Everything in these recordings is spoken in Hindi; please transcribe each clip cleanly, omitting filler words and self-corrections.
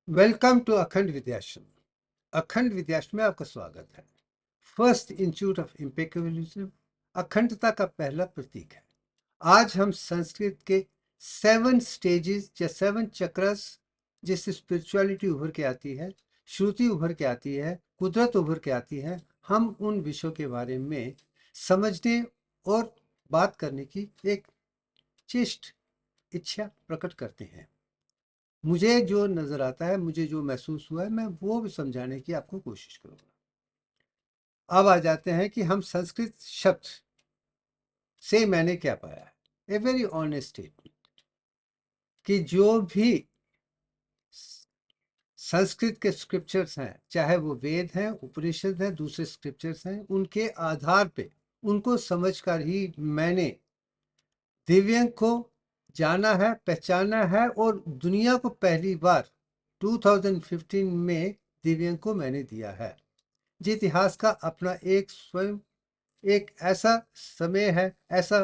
वेलकम टू अखंड विद्याश्रम। अखंड विद्याश्रम में आपका स्वागत है। फर्स्ट इंस्टीट्यूट ऑफ इम्पेक्युलिज्म अखंडता का पहला प्रतीक है। आज हम संस्कृत के 7 स्टेजेस या 7 चक्रस, जिससे स्पिरिचुअलिटी उभर के आती है, श्रुति उभर के आती है, कुदरत उभर के आती है, हम उन विषयों के बारे में समझने और बात करने की एक चेष्ट इच्छा प्रकट करते हैं। मुझे जो नजर आता है, मुझे जो महसूस हुआ है, मैं वो भी समझाने की आपको कोशिश करूंगा। अब आ जाते हैं कि हम संस्कृत शब्द से मैंने क्या पाया है। ए वेरी ऑनेस्ट स्टेटमेंट कि जो भी संस्कृत के स्क्रिप्चर्स हैं, चाहे वो वेद हैं, उपनिषद हैं, दूसरे स्क्रिप्चर्स हैं, उनके आधार पे उनको समझकर ही मैंने दिव्यांग को जाना है, पहचाना है और दुनिया को पहली बार 2015 में दिव्यांग को मैंने दिया है। जी, इतिहास का अपना एक स्वयं एक ऐसा समय है, ऐसा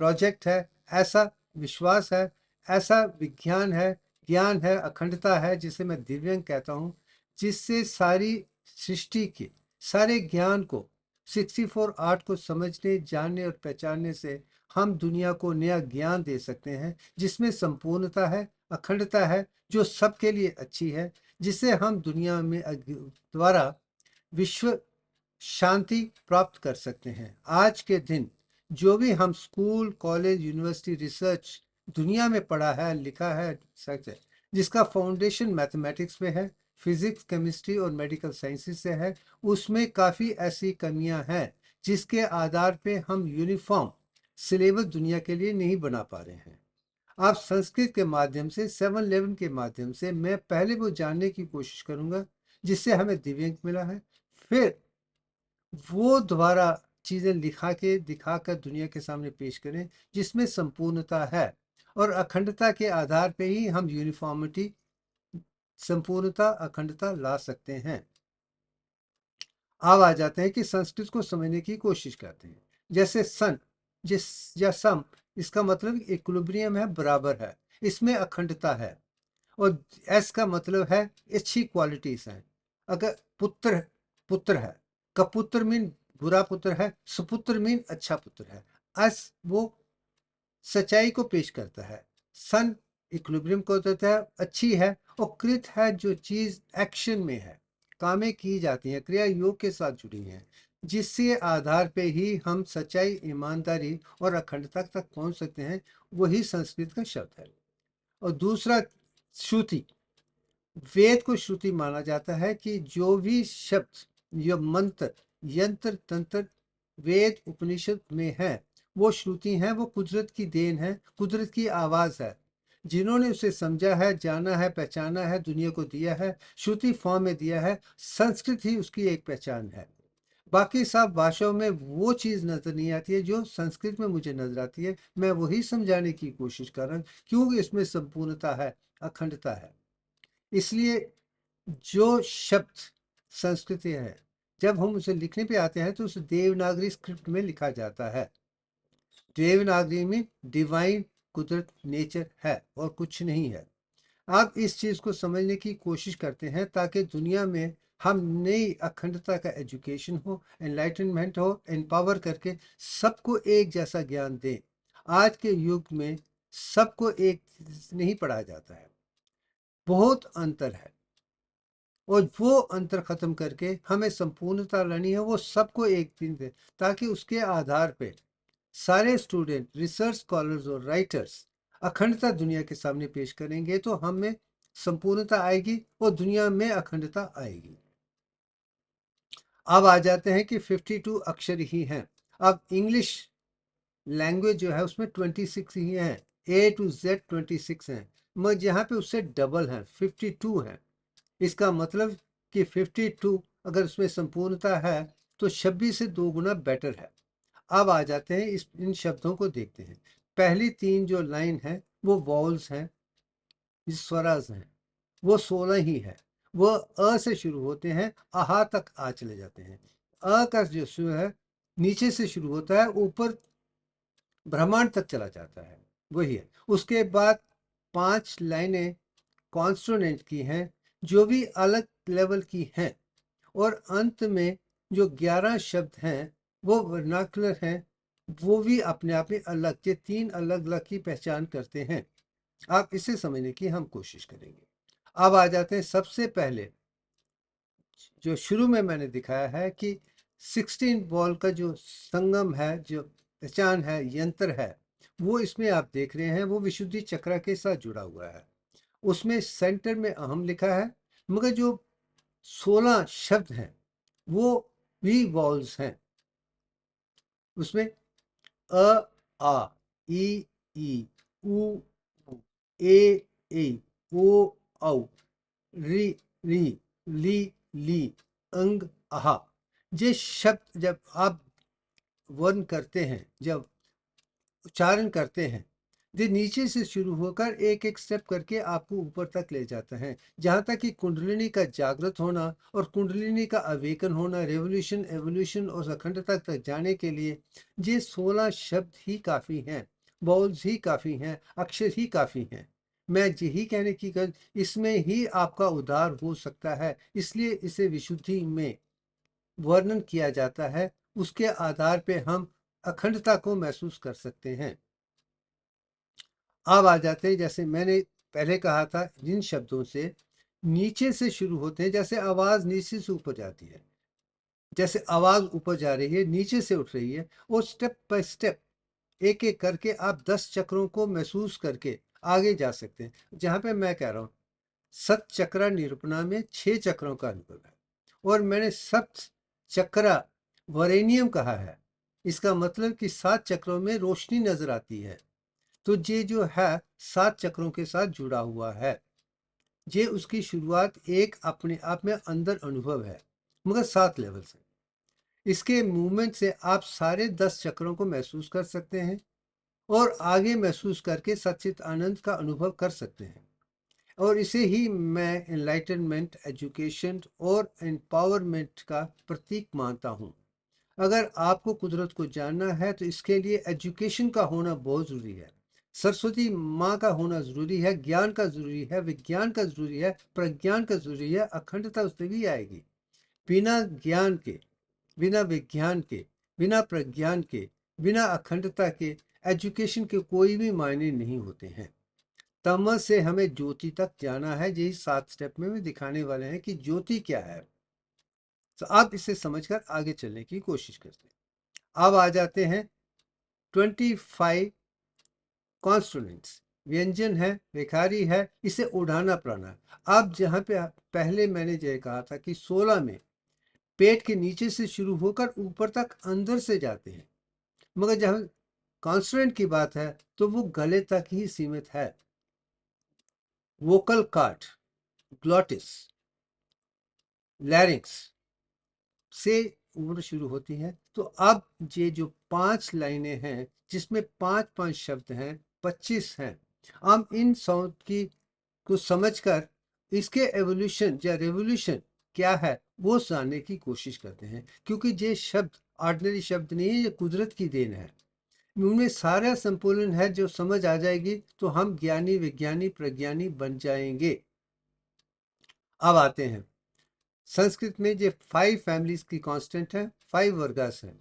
प्रोजेक्ट है, ऐसा विश्वास है, ऐसा विज्ञान है, ज्ञान है, अखंडता है, जिसे मैं दिव्यांग कहता हूँ, जिससे सारी सृष्टि के सारे ज्ञान को 64 आर्ट को समझने, जानने और पहचानने से हम दुनिया को नया ज्ञान दे सकते हैं, जिसमें संपूर्णता है, अखंडता है, जो सबके लिए अच्छी है, जिससे हम दुनिया में द्वारा विश्व शांति प्राप्त कर सकते हैं। आज के दिन जो भी हम स्कूल, कॉलेज, यूनिवर्सिटी, रिसर्च दुनिया में पढ़ा है, लिखा है, सच है, जिसका फाउंडेशन मैथमेटिक्स में है, फिजिक्स, केमिस्ट्री और मेडिकल साइंसेस से है, उसमें काफ़ी ऐसी कमियां हैं जिसके आधार पे हम यूनिफॉर्म सिलेबस दुनिया के लिए नहीं बना पा रहे हैं। आप संस्कृत के माध्यम से 7-11 के माध्यम से मैं पहले वो जानने की कोशिश करूंगा जिससे हमें दिव्यांग मिला है, फिर वो द्वारा चीजें लिखा के दिखाकर दुनिया के सामने पेश करें जिसमें संपूर्णता है, और अखंडता के आधार पे ही हम यूनिफॉर्मिटी, संपूर्णता, अखंडता ला सकते हैं। अब आ जाते हैं कि संस्कृत को समझने की कोशिश करते हैं। जैसे सन, जिस या सम, इसका मतलब इक्विलिब्रियम है, बराबर है, इसमें अखंडता है। और एस का मतलब है अच्छी क्वालिटीज हैं। अगर पुत्र पुत्र है, कपुत्र मीन बुरा पुत्र है, सुपुत्र मीन अच्छा पुत्र है। अस वो सच्चाई को पेश करता है। सन इक्विलिब्रियम को देता है, अच्छी है। और कृत है जो चीज एक्शन में है, कामें की जाती हैं, क्रिया योग के साथ जुड़ी हैं, जिससे आधार पे ही हम सच्चाई, ईमानदारी और अखंडता तक पहुंच सकते हैं। वही संस्कृत का शब्द है। और दूसरा श्रुति, वेद को श्रुति माना जाता है कि जो भी शब्द, जो मंत्र, यंत्र, तंत्र वेद उपनिषद में है, वो श्रुति है, वो कुदरत की देन है, कुदरत की आवाज है। जिन्होंने उसे समझा है, जाना है, पहचाना है, दुनिया को दिया है, श्रुति फॉर्म में दिया है, संस्कृत ही उसकी एक पहचान है। बाकी सब भाषाओं में वो चीज नजर नहीं आती है जो संस्कृत में मुझे नजर आती है। मैं वही समझाने की कोशिश कर रहा हूँ, क्योंकि इसमें संपूर्णता है, अखंडता है। इसलिए जो शब्द संस्कृत है, जब हम उसे लिखने पे आते हैं तो उसे देवनागरी स्क्रिप्ट में लिखा जाता है। देवनागरी में डिवाइन, कुदरत, नेचर है और कुछ नहीं है। आप इस चीज को समझने की कोशिश करते हैं ताकि दुनिया में हम नई अखंडता का एजुकेशन हो, एनलाइटनमेंट हो, एम्पावर करके सबको एक जैसा ज्ञान दें। आज के युग में सबको एक नहीं पढ़ाया जाता है, बहुत अंतर है। और वो अंतर खत्म करके हमें संपूर्णता लानी है, वो सबको एक दिन दे, ताकि उसके आधार पे सारे स्टूडेंट, रिसर्च स्कॉलर्स और राइटर्स अखंडता दुनिया के सामने पेश करेंगे, तो हमें संपूर्णता आएगी और दुनिया में अखंडता आएगी। अब आ जाते हैं कि 52 अक्षर ही हैं। अब इंग्लिश लैंग्वेज जो है उसमें 26 ही हैं, A to Z 26 हैं, मगर यहाँ पे उससे डबल हैं, 52 हैं। इसका मतलब कि 52 अगर उसमें संपूर्णता है तो 26 से 2 गुना बेटर है। अब आ जाते हैं इन शब्दों को देखते हैं। पहली 3 जो लाइन है वो वॉल्स हैं, स्वराज हैं, वो 16 ही है। वो अ से शुरू होते हैं, आहा तक आ चले जाते हैं। अ का जो सुर है नीचे से शुरू होता है, ऊपर ब्रह्मांड तक चला जाता है, वही है। उसके बाद 5 लाइनें कॉन्सोनेंट की हैं, जो भी अलग लेवल की हैं, और अंत में जो 11 शब्द हैं वो वर्नाकुलर हैं, वो भी अपने आप में अलग, ये 3 अलग अलग की पहचान करते हैं। आप इसे समझने की हम कोशिश करेंगे। अब आ जाते हैं सबसे पहले, जो शुरू में मैंने दिखाया है कि 16 बॉल का जो संगम है, जो पहचान है, यंत्र है, वो इसमें आप देख रहे हैं, वो विशुद्धि चक्र के साथ जुड़ा हुआ है। उसमें सेंटर में अहम लिखा है, मगर जो 16 शब्द हैं वो भी वॉल्स हैं। उसमें अ, आ, ई, उ, ऊ, ए, ओ, औ, री, री, ली, अंग, आहा। ये शब्द जब आप वर्ण करते हैं, जब उच्चारण करते हैं, ये नीचे से शुरू होकर एक एक स्टेप करके आपको ऊपर तक ले जाता है, जहाँ तक कि कुंडलिनी का जागृत होना और कुंडलिनी का अवेकन होना, रेवोल्यूशन, एवोल्यूशन और अखंडता तक जाने के लिए ये 16 शब्द ही काफ़ी हैं, बाउल्स ही काफ़ी हैं, अक्षर ही काफ़ी हैं। मैं यही कहने की कर, इसमें ही आपका उद्धार हो सकता है, इसलिए इसे विशुद्धि में वर्णन किया जाता है। उसके आधार पे हम अखंडता को महसूस कर सकते हैं। अब आ जाते हैं, जैसे मैंने पहले कहा था, जिन शब्दों से नीचे से शुरू होते हैं, जैसे आवाज नीचे से ऊपर जाती है, जैसे आवाज ऊपर जा रही है, नीचे से उठ रही है, और स्टेप बाय स्टेप एक एक करके आप 10 चक्रों को महसूस करके आगे जा सकते हैं। जहां पे मैं कह रहा हूं, सत चक्रा निरूपणा में 6 चक्रों का अनुभव है, और मैंने सप्त चक्रा वरेनियम कहा है। इसका मतलब कि 7 चक्रों में रोशनी नजर आती है। तो ये जो है 7 चक्रों के साथ जुड़ा हुआ है। ये उसकी शुरुआत एक अपने आप में अंदर अनुभव है, मगर 7 लेवल से। इसके मूवमेंट से आप सारे 10 चक्रों को महसूस कर सकते हैं, और आगे महसूस करके सच्चित आनंद का अनुभव कर सकते हैं। और इसे ही मैं एनलाइटनमेंट, एजुकेशन और एम्पावरमेंट का प्रतीक मानता हूँ। अगर आपको कुदरत को जानना है तो इसके लिए एजुकेशन का होना बहुत ज़रूरी है, सरस्वती माँ का होना ज़रूरी है, ज्ञान का ज़रूरी है, विज्ञान का ज़रूरी है, प्रज्ञान का ज़रूरी है। अखंडता उससे भी आएगी। बिना ज्ञान के, बिना विज्ञान के, बिना प्रज्ञान के, बिना अखंडता के एजुकेशन के कोई भी मायने नहीं होते हैं। तमस से हमें ज्योति तक जाना है। यही 7 स्टेप में दिखाने वाले हैं कि ज्योति क्या है। तो आप इसे समझकर आगे चलने की कोशिश करते हैं। अब आ जाते हैं 25 कॉन्सोनेंट्स, व्यंजन है, भिखारी है, इसे उड़ाना पड़ाना। अब जहाँ पे पहले मैंने ये कहा था कि 16 में पेट के नीचे से शुरू होकर ऊपर तक अंदर से जाते हैं, मगर जहाँ कॉन्सोनेंट की बात है तो वो गले तक ही सीमित है। वोकल कार्ड, ग्लॉटिस, लैरिंक्स से उम्र शुरू होती है। तो अब ये जो 5 लाइनें हैं, जिसमें 5-5 शब्द हैं, 25 हैं, हम इन साउंड की को समझकर इसके एवोल्यूशन या रेवोल्यूशन क्या है वो जानने की कोशिश करते हैं, क्योंकि ये शब्द ऑर्डिनरी शब्द नहीं है, ये कुदरत की देन है। उनमें सारा संतुलन है। जो समझ आ जाएगी तो हम ज्ञानी, विज्ञानी, प्रज्ञानी बन जाएंगे। अब आते हैं संस्कृत में, ये 5 फैमिलीज की कांस्टेंट है, 5 वर्गास हैं,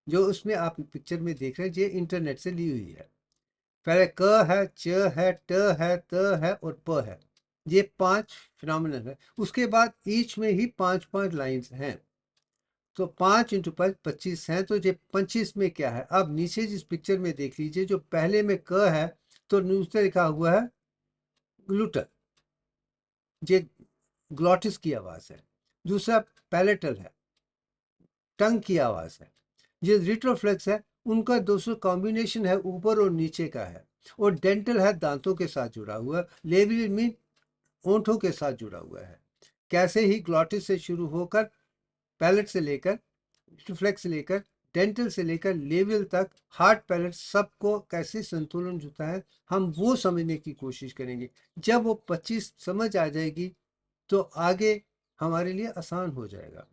जो उसमें आप पिक्चर में देख रहे हैं। ये इंटरनेट से ली हुई है। पहले क है, च है, ट है, त है और प है। ये 5 फिनोमिनल है। उसके बाद ईच में ही 5-5 लाइंस हैं। तो 5 इंटू 5 25 हैं। तो ये 25 में क्या है, अब नीचे जिस पिक्चर में देख लीजिए, जो पहले में क है तो नीचे लिखा हुआ है ग्लूटन, ये ग्लॉटिस की आवाज है। दूसरा पैलेटल है, टंग की आवाज है। ये रिट्रोफ्लेक्स है, उनका दोस्तों कॉम्बिनेशन है, ऊपर और नीचे का है। और डेंटल है, दांतों के साथ जुड़ा हुआ। लेबियल मीन होंठों के साथ जुड़ा हुआ है। कैसे ही ग्लॉटिस से शुरू होकर, पैलेट से लेकर, रिफ्लेक्स से लेकर, डेंटल से लेकर लेबियल तक, हार्ट, पैलेट, सबको कैसे संतुलन जुटा है, हम वो समझने की कोशिश करेंगे। जब वो 25 समझ आ जाएगी तो आगे हमारे लिए आसान हो जाएगा।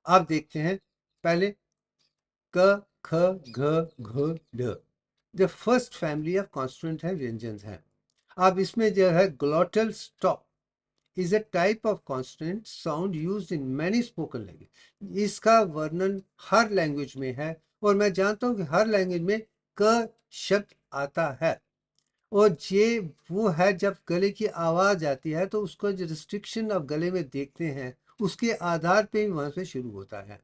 आप देखते हैं, पहले क, ख, घ, घ, ढ। The first family of constant है, व्यंजन है। अब इसमें जो है ग्लॉटल stop, is a type of consonant sound used in many spoken language. इसका वर्णन हर लैंग्वेज में है और मैं जानता हूं कि हर लैंग्वेज में क शब्द आता है और ये वो है जब गले की आवाज आती है तो उसको जो रिस्ट्रिक्शन आप गले में देखते हैं उसके आधार पे ही वहां से शुरू होता है।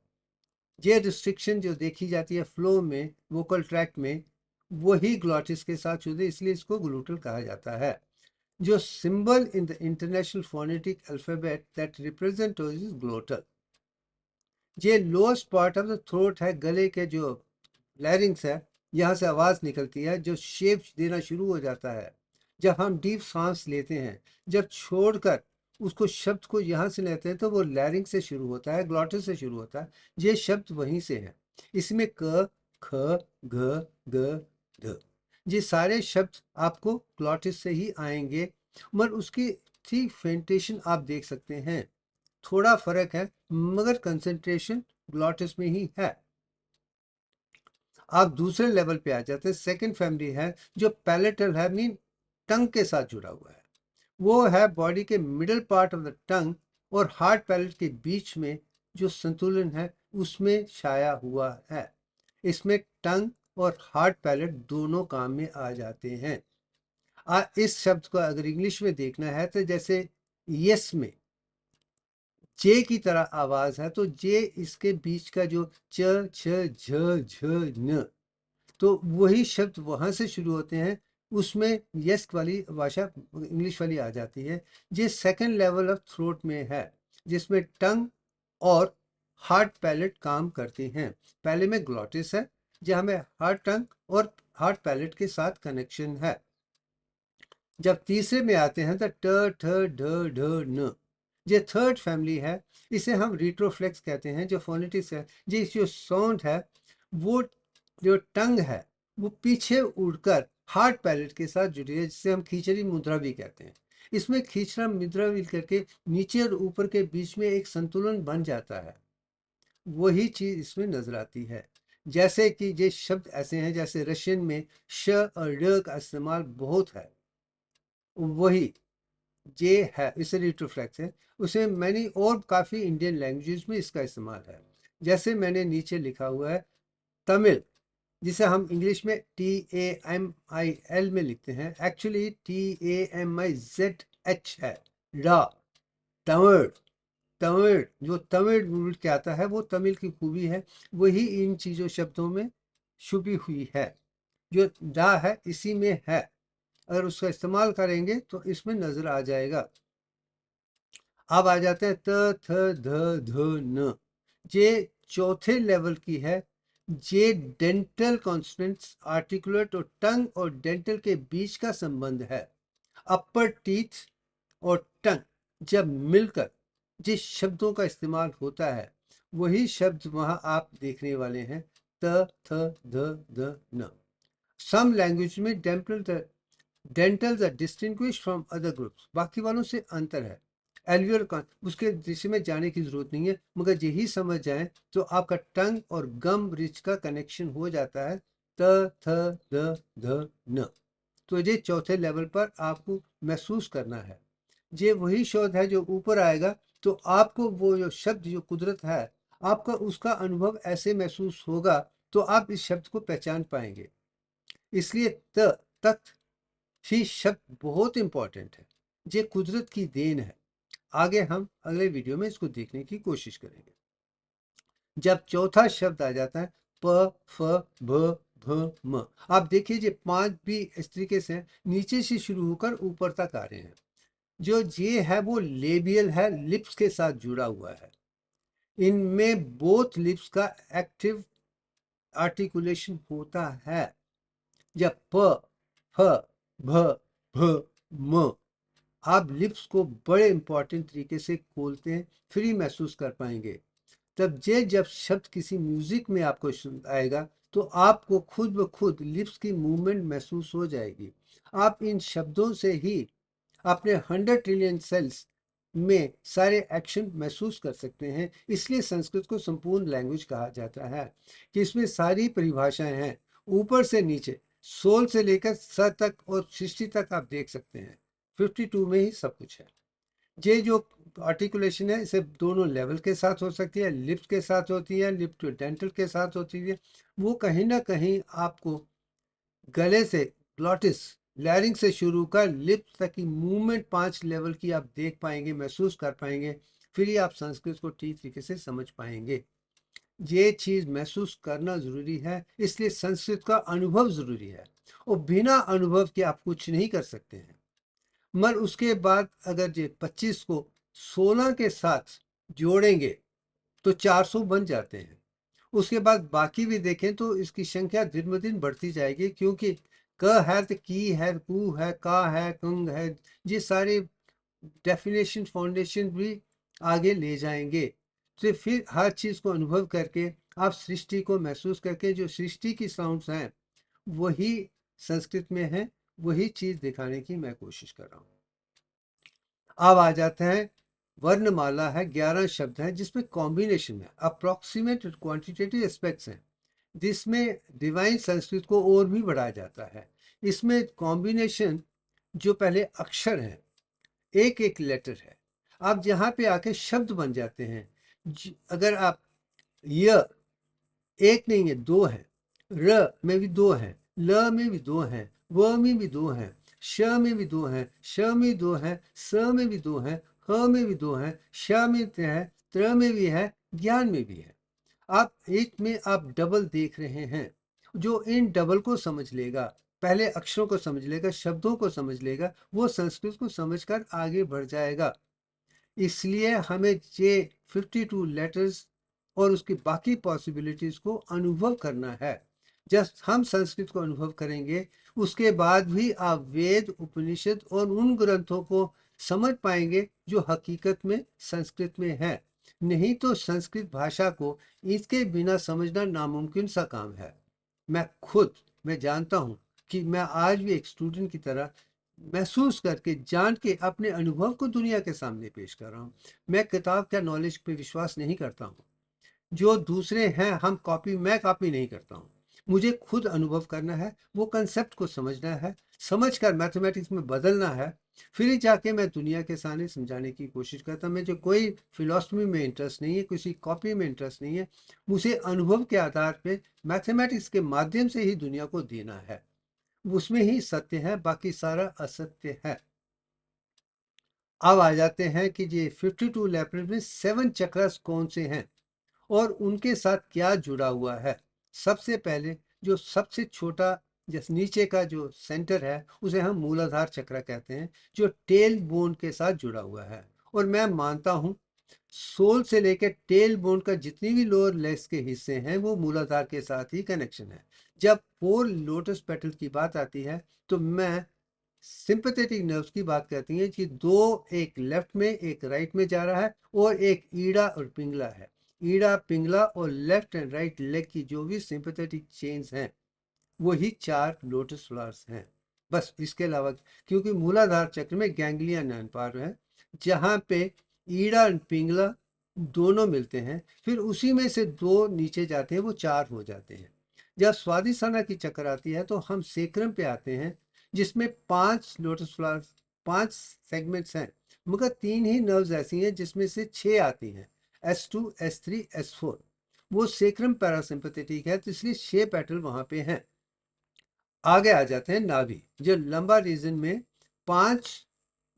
ये रिस्ट्रिक्शन जो देखी जाती है फ्लो में वोकल ट्रैक्ट में वही ग्लॉटिस के साथ शुरू है, इसलिए इसको ग्लूटल कहा जाता है। जो symbol in the international phonetic alphabet that represent is glottal. ये lowest part of the throat है, गले के जो लैरिंग्स है यहाँ से आवाज निकलती है जो शेप देना शुरू हो जाता है जब हम डीप सांस लेते हैं। जब छोड़कर उसको शब्द को यहाँ से लेते हैं तो वो लैरिंग से शुरू होता है, ग्लॉटिस से शुरू होता है। ये शब्द वहीं से है। इसमें क ख घ ग ध ये सारे शब्द आपको ग्लॉटिस से ही आएंगे मगर उसकी ठीक फेंटेशन आप देख सकते हैं, थोड़ा फर्क है मगर कंसंट्रेशन ग्लॉटिस में ही है। आप दूसरे लेवल पे आ जाते हैं। सेकंड फैमिली है जो पैलेटल है, मीन टंग के साथ जुड़ा हुआ है। वो है बॉडी के middle part of the tongue और हार्ड पैलेट के बीच में जो संतुलन है उसमें छाया हुआ है। इसमें टंग और हार्ड पैलेट दोनों काम में आ जाते हैं। इस शब्द को अगर इंग्लिश में देखना है तो जैसे यस में जे की तरह आवाज है तो जे इसके बीच का जो च छ झ झ न तो वही शब्द वहां से शुरू होते हैं, उसमें यस वाली भाषा इंग्लिश वाली आ जाती है। ये सेकंड लेवल ऑफ थ्रोट में है जिसमें टंग और हार्ड पैलेट काम करते हैं। पहले में ग्लॉटिस है जहां में हार्ड टंग और हार्ड पैलेट के साथ कनेक्शन है। जब तीसरे में आते हैं तो ट ठ ढ ढ न ये थर्ड फैमिली है। इसे हम रिट्रोफ्लेक्स कहते हैं। जो फोनेटिक्स है ये जो साउंड है वो जो टंग है वो पीछे उड़कर हार्ड पैलेट के साथ जुड़ी है जिसे हम खींचड़ी मुद्रा भी कहते हैं। इसमें खींचना मुद्रा भी करके नीचे और ऊपर के बीच में एक संतुलन बन जाता है, वही चीज इसमें नजर आती है। जैसे कि ये शब्द ऐसे हैं जैसे रशियन में श और ड का इस्तेमाल बहुत है, वही ये है, इसे रिट्रोफ्लेक्स है। उसे मैंने और काफी इंडियन लैंग्वेजेस में इसका इस्तेमाल है। जैसे मैंने नीचे लिखा हुआ है तमिल, जिसे हम इंग्लिश में TAMIL में लिखते हैं, एक्चुअली TAMIZH है। रा तमिल, तमिल जो तमिल रूट के आता है वो तमिल की खूबी है, वही इन चीजों शब्दों में छुपी हुई है। जो रा है इसी में है, अगर उसका इस्तेमाल करेंगे तो इसमें नजर आ जाएगा। अब आ जाते हैं त थ ध ध न, ये चौथे लेवल की है। ये डेंटल कॉन्सोनेंट्स, आर्टिकुलेट और टंग और डेंटल के बीच का संबंध है। अपर टीथ और टंग जब मिलकर जिस शब्दों का इस्तेमाल होता है वही शब्द वहां आप देखने वाले हैं, त थ ध ध न। सम लैंग्वेज में dentals are distinguished from other groups, बाकी वालों से अंतर है। एल्वियर का उसके दिशा में जाने की जरूरत नहीं है, मगर यही समझ जाए तो आपका टंग और गम रिच का कनेक्शन हो जाता है, त थ द ध न। तो ये चौथे लेवल पर आपको महसूस करना है। ये वही शब्द है जो ऊपर आएगा तो आपको वो जो शब्द जो कुदरत है आपका उसका अनुभव ऐसे महसूस होगा तो आप इस शब्द को पहचान पाएंगे। इसलिए तत् ही शब्द बहुत इंपॉर्टेंट है, ये कुदरत की देन है। आगे हम अगले वीडियो में इसको देखने की कोशिश करेंगे। जब चौथा शब्द आ जाता है प फ भ भ म, आप देखिए ये पांच भी इस तरीके से नीचे से शुरू होकर ऊपर तक आ रहे हैं। जो ये है वो लेबियल है, लिप्स के साथ जुड़ा हुआ है। इनमें बोथ लिप्स का एक्टिव आर्टिकुलेशन होता है। जब प फ भ भ म आप लिप्स को बड़े इंपॉर्टेंट तरीके से खोलते हैं फिर ही महसूस कर पाएंगे। तब ये जब शब्द किसी म्यूजिक में आपको आएगा तो आपको खुद ब खुद लिप्स की मूवमेंट महसूस हो जाएगी। आप इन शब्दों से ही अपने 100 ट्रिलियन सेल्स में सारे एक्शन महसूस कर सकते हैं। इसलिए संस्कृत को संपूर्ण लैंग्वेज कहा जाता है कि इसमें सारी परिभाषाएं हैं, ऊपर से नीचे, सोल से लेकर स तक और सृष्टि तक आप देख सकते हैं। 52 में ही सब कुछ है। ये जो आर्टिकुलेशन है इसे दोनों लेवल के साथ हो सकती है, लिप्स के साथ होती है, लिप टू डेंटल के साथ होती है। वो कहीं ना कहीं आपको गले से ग्लॉटिस लैरिंग से शुरू कर लिप्स तक की मूवमेंट 5 लेवल की आप देख पाएंगे, महसूस कर पाएंगे। फिर ही आप संस्कृत को ठीक तरीके से समझ पाएंगे। ये चीज महसूस करना जरूरी है, इसलिए संस्कृत का अनुभव जरूरी है। और बिना अनुभव के आप कुछ नहीं कर सकते हैं। मगर उसके बाद अगर ये 25 को 16 के साथ जोड़ेंगे तो 400 बन जाते हैं। उसके बाद बाकी भी देखें तो इसकी संख्या दिन ब दिन बढ़ती जाएगी, क्योंकि क है तो की है, कु है, का है, कंग है। ये सारे डेफिनेशन फाउंडेशन भी आगे ले जाएंगे। तो फिर हर चीज को अनुभव करके आप सृष्टि को महसूस करके जो सृष्टि की साउंड्स हैं वही संस्कृत में है, वही चीज दिखाने की मैं कोशिश कर रहा हूँ। अब आ जाते हैं वर्णमाला है, 11 शब्द हैं जिसमें कॉम्बिनेशन है, अप्रोक्सीमेट क्वांटिटेटिव एस्पेक्ट्स हैं, जिसमें डिवाइन संस्कृत को और भी बढ़ाया जाता है। इसमें कॉम्बिनेशन जो पहले अक्षर है, एक एक लेटर है, अब यहाँ पे आके शब्द बन जाते हैं। अगर आप य एक नहीं है, दो है, र में भी दो है, ल में भी दो है, व में भी दो है, श में भी दो है, श में दो है, स में भी दो है, ह में भी दो है, श में है, त्र में भी है, ज्ञान में भी है। आप एक में आप डबल देख रहे हैं। जो इन डबल को समझ लेगा, पहले अक्षरों को समझ लेगा, शब्दों को समझ लेगा, वो संस्कृत को समझकर आगे बढ़ जाएगा। इसलिए हमें ये 52 लेटर्स और उसकी बाकी पॉसिबिलिटीज को अनुभव करना है। जब हम संस्कृत को अनुभव करेंगे उसके बाद भी आप वेद, उपनिषद और उन ग्रंथों को समझ पाएंगे जो हकीकत में संस्कृत में है। नहीं तो संस्कृत भाषा को इसके बिना समझना नामुमकिन सा काम है। मैं जानता हूँ कि मैं आज भी एक स्टूडेंट की तरह महसूस करके, जान के, अपने अनुभव को दुनिया के सामने पेश कर रहा हूँ। मैं किताब का नॉलेज पे विश्वास नहीं करता हूँ। जो दूसरे हैं मैं कॉपी नहीं करता हूँ। मुझे खुद अनुभव करना है, वो कंसेप्ट को समझना है, समझकर मैथमेटिक्स में बदलना है। फिर ही जाके मैं दुनिया के सामने समझाने की कोशिश करता हूँ। मुझे कोई फिलॉसफी में इंटरेस्ट नहीं है, किसी कॉपी में इंटरेस्ट नहीं है। मुझे अनुभव के आधार पे मैथमेटिक्स के माध्यम से ही दुनिया को देना है। उसमें ही सत्य है, बाकी सारा असत्य है। अब आ जाते हैं कि ये 52 लेपर्स में 7 चक्रस कौन से हैं और उनके साथ क्या जुड़ा हुआ है। सबसे पहले जो सबसे छोटा, जैसे नीचे का जो सेंटर है, उसे हम मूलाधार चक्र कहते हैं, जो टेल बोन के साथ जुड़ा हुआ है। और मैं मानता हूं सोल से लेकर टेल बोन का जितनी भी लोअर लेग्स के हिस्से हैं वो मूलाधार के साथ ही कनेक्शन है। जब 4 लोटस पेटल की बात आती है तो मैं सिंपैथेटिक नर्व्स की बात करती है कि दो, एक लेफ्ट में एक राइट में जा रहा है और एक ईड़ा और पिंगला है। ईड़ा, पिंगला और लेफ्ट एंड राइट लेग की जो भी सिंपैथेटिक चेन्स हैं वही 4 लोटस फ्लावर्स हैं। बस इसके अलावा, क्योंकि मूलाधार चक्र में गैंग्लिया नैनपार है जहाँ पे ईड़ा और पिंगला दोनों मिलते हैं, फिर उसी में से 2 नीचे जाते हैं, वो 4 हो जाते हैं। जब स्वादिष्ठाना की चक्कर आती है तो हम सेक्रम पे आते हैं, जिसमें 5 लोटस फ्लावर, 5 सेगमेंट्स हैं, मगर 3 ही नर्व्स ऐसी हैं जिसमें से 6 आती हैं, S2, S3, S4। वो सेक्रम पैरासिम्पथेटिक है, तो इसलिए 6 पेटल वहां पे हैं। आगे आ जाते हैं नाभि, जो लंबा रीजन में 5